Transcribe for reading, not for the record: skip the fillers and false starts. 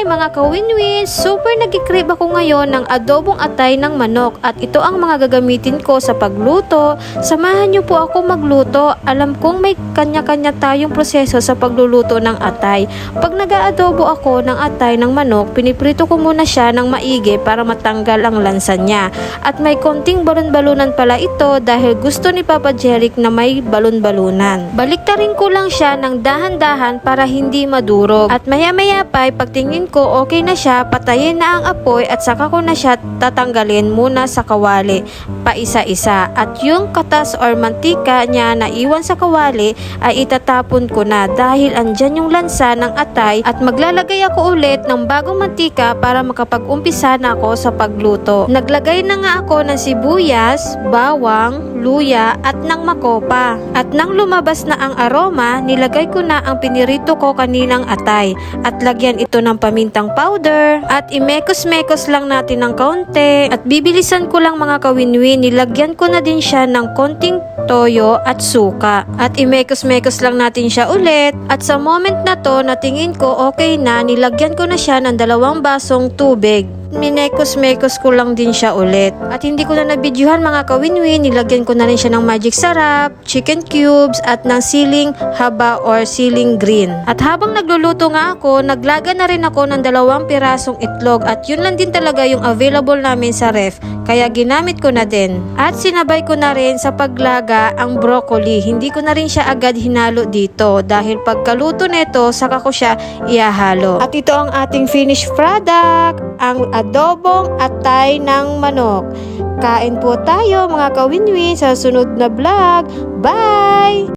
mga kawinwin, super nag-crave ako ngayon ng adobong atay ng manok at ito ang mga gagamitin ko sa pagluto. Samahan niyo po ako magluto. Alam kong may kanya-kanya tayong proseso sa pagluluto ng atay. Pag nag-aadobo ako ng atay ng manok, piniprito ko muna siya ng maigi para matanggal ang lansa niya. At may konting balon-balunan pala ito dahil gusto ni Papa Jeric na may balon-balunan. Baliktarin ko lang siya ng dahan-dahan para hindi madurog. At maya-maya pa, pagtingin ko okay na siya, patayin na ang apoy at saka ko na siya tatanggalin muna sa kawali, paisa-isa. At yung katas or mantika niya na iwan sa kawali ay itatapon ko na dahil andyan yung lansa ng atay at maglalagay ako ulit ng bagong mantika para makapag-umpisa na ako sa pagluto. Naglagay na nga ako ng sibuyas, bawang, luya at ng makopa. At nang lumabas na ang aroma, nilagay ko na ang pinirito ko kaninang atay at lagyan ito ng pamintang powder at imekos-mekos lang natin ng kaunti at bibilisan ko lang mga kawinwin, nilagyan ko na din siya ng konting toyo at suka at imekos-mekos lang natin siya ulit at sa moment na to na tingin ko okay na, nilagyan ko na siya ng 2 basong tubig. Minekos-mekos ko lang din siya ulit. At hindi ko na nabidyuhan mga kawinwin, nilagyan ko na rin siya ng magic sarap, chicken cubes at ng siling haba or siling green. At habang nagluluto nga ako, naglaga na rin ako ng 2 pirasong itlog at yun lang din talaga yung available namin sa ref. Kaya ginamit ko na din. At sinabay ko na rin sa paglaga ang broccoli. Hindi ko na rin siya agad hinalo dito dahil pagkaluto nito, saka ko siya ihahalo. At ito ang ating finished product, ang adobong atay ng manok. Kain po tayo mga kawinwin sa sunod na vlog. Bye!